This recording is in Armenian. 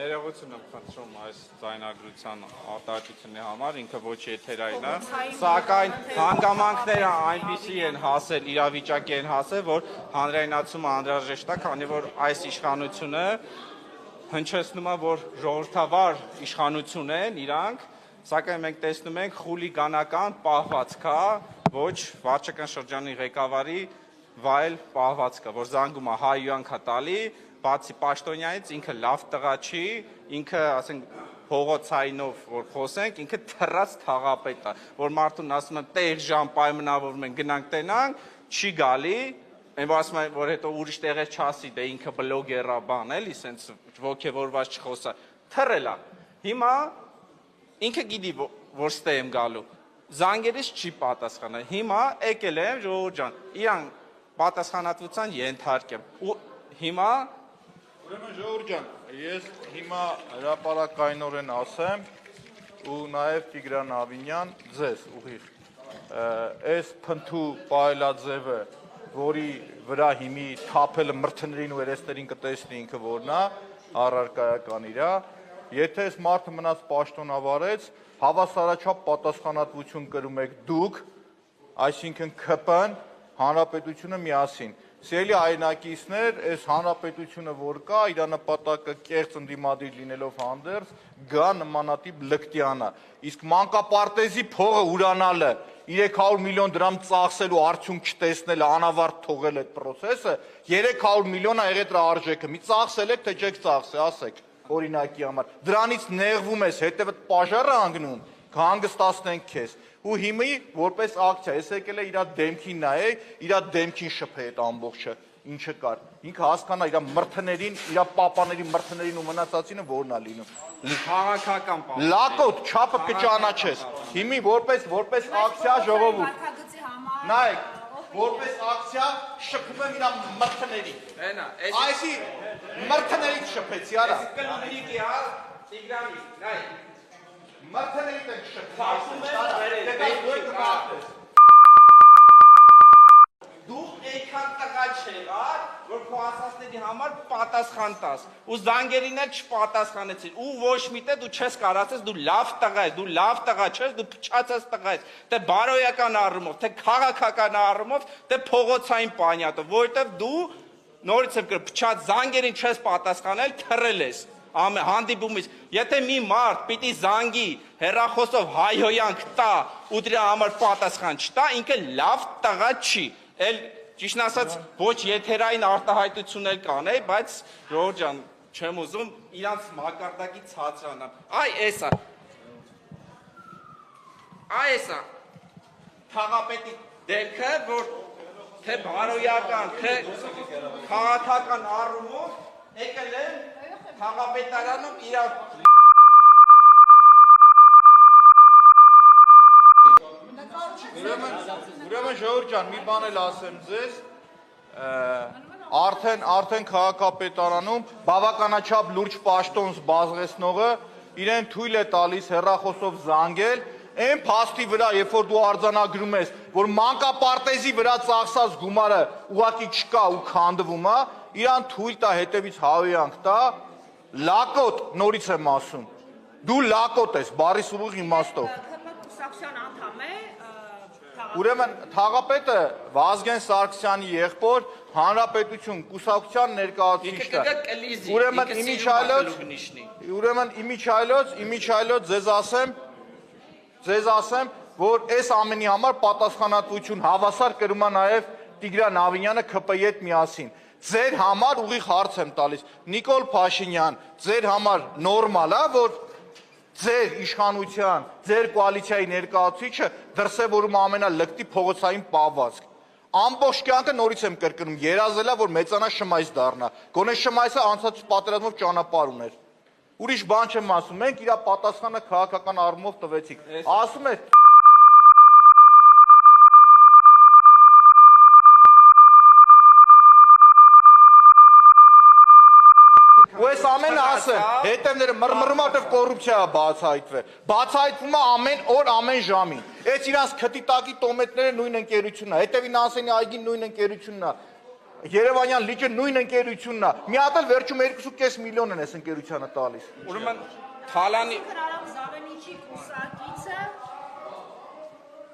Ներողություն եմ խնդրում այս ձայնագրության արտահայտությունների համար, ինքը ոչ եթերային է, սակայն հանգամանքները այնպիսի են հասել, իրավիճակի են հասել, որ հանրայնացումը անհրաժեշտ է, քանի որ այս իշխանությունը հնչեցնում է, որ ժողովրդավար իշխանություն են իրանք, սակայն մենք տեսնում ենք խուլիգանական պահվածք է, ոչ վարչական շրջանի ղեկավարի վայել պահվածքը, որ զանգում է հայյանք է տալի, բացի պաշտոնյանից ինքը լավ տղա չի, ինքը, ասենք, փողոցայինով որ խոսենք, ինքը թռած թաղապետ է, որ մարդուն ասում են տեղ ժամ պայմանավորվում են գնանք տենանք, չի գալի, այն որ ասում են, որ հետո ուրիշ տեղեր չասի, դե ինքը բլոգեր է բան, էլի, սենց ոգևորված չխոսա, թռել է։ Հիմա ինքը գիտի, որ ստե եմ գալու, զանգերից չի պատասխանել, հիմա եկել եմ, ժողովուրդ ջան, իրան պատասխանատվության ենթարկեմ, ու հիմա Ուրեմն ժողովուրդ ջան, ես հիմա հրապարակայնորեն ասեմ ու նաև Տիգրան Ավինյան ձեզ ուղիղ այս փնթու պայելաձևը, որի վրա հիմի թափելը մրցներին ու երեստերին կտեսնի ինքը որն է, առարկայական իրա, եթե այս մարդը մնաց պաշտոնավարեց, հավասարաչափ պատասխանատվություն կրում եք դուք, այսինքն ՔՊ-ն, հանրապետությունը միասին։ Սիրելի հայրենակիցներ, այս հանրապետությունը որ կա, իր նպատակը կեղծ ընդդիմադիր լինելով հանդերձ, գա նմանատիպ լկտյանը։ Իսկ մանկապարտեզի փողը ուրանալը, 300 միլիոն դրամ ծախսելու արդյունք չտեսնելը, անավարտ թողել այդ process-ը, 300 միլիոն է եղել դրա արժեքը։ Մի ծախսել եք, թե չեք ծախսել, ասեք, օրինակի համար։ Դրանից նեղվում ես, հետևդ պաժարը անգնում, կհանգստացնենք քեզ։ Ու հիմի որպես ակցիա, ես եկել է իր դեմքին նայեք, իր դեմքին շփե այդ ամբողջը, ինչը կար։ Ինքը հասկանա իր մրցներին, իր պապաների մրցներին ու մնացածինը որն է լինում։ Քաղաքական պապա։ Լակոտ, չափը կճանաչես։ Հիմի որպես ակցիա ժողովուրդ։ Նայեք, որպես ակցիա շփում եմ իր մրցներին։ Այսի մրցներից շփեցի, արա։ Կլուբիկի, հա, Տիգրանի, նայեք։ Մրցներից ենք շփում Դուք էքան տղա չեղար, որ քո ասածների համար պատասխան տաս, ու զանգերին էլ չպատասխանեցին, ու ոչ միտե դու չես կարացես, դու լավ տղա ես, դու լավ տղա չես, դու փչացած տղա ես, թե բարոյական առումով, թե քաղաքական առումով, թե փողոցային պանյատով, որովհետև դու նորից եմ կրում, փչած զանգերին չես պատասխանել, թռել ես հանդիպումից, եթե մի մարդ պիտի զանգի հեռախոսով հայհոյանք տա ու դրա համար պատասխան չտա, ինքը լավ տղա չի, էլ ճիշտն ասած ոչ եթերային արտահայտություն էլ կան, բայց ժողովուրդ ջան, չեմ ուզում իրանց մակարդակի ցածրանալ, այս է թաղապետի դեմքը, որ թե բարոյական, թե քաղաքական առումով եկել են Թաղապետարանում իրար Ուրեմն ժողովուրդ ջան, մի բան էլ ասեմ ձեզ, արդեն քաղաքապետարանում բավականաչափ լուրջ պաշտոն զբաղեցնողը իրեն թույլ է տալիս հեռախոսով զանգել, այն փաստի վրա, երբ որ դու արձանագրում ես, որ մանկապարտեզի վրա ծախսած գումարը ուղղակի չկա ու քանդվում է, իրան թույլ տա հետևից հայհոյանք տա, լակոտ, նորից եմ ասում, դու լակոտ ես, բարի սուղիղ իմաստով։ Ուրեմն թաղապետը Վազգեն Սարգսյանի եղբոր հանրապետություն կուսակցության ներկայացուցիչն է։ Ուրեմն իմիջայլոց ձեզ ասեմ, որ այս ամենի համար պատասխանատվություն հավասար կրում է նաև Տիգրան Ավինյանը ՔՊ-ի հետ միասին։ Ձեր համար ուղիղ հարց եմ տալիս։ Նիկոլ Փաշինյան, ձեր համար նորմալ է, որ ձեր իշխանության, ձեր կոալիցիայի ներկայացուցիչը դրսևորում ամենալկտի փողոցային պահվածք։ Ամբողջ կյանքը նորից եմ կրկնում, երազելա, որ մեծանա Շմայս դառնա։ Գոնե Շմայսը անցած պատերազմով ճանապարհ ուներ։ Ուրիշ բան չեմ ասում, մենք իր պատասխանը քաղաքական առումով տվեցիք։ Ասում է ու այս ամենը ասեմ, հետևները մռմռում ատև կոռուպցիա է բացահայտվում է ամեն օր, ամեն ժամին։ Այս իրանց քթի տակի տոմետները նույն ընկերությունն է, հետևի Նանսենի այգին նույն ընկերությունն է, Երևանյան լիճը նույն ընկերությունն է։ Մի հատ էլ վերջում 2.5 միլիոն են այս ընկերությանը տալիս։ Ուրեմն Թալանի Հրամ Զավենիչի կուսակիցը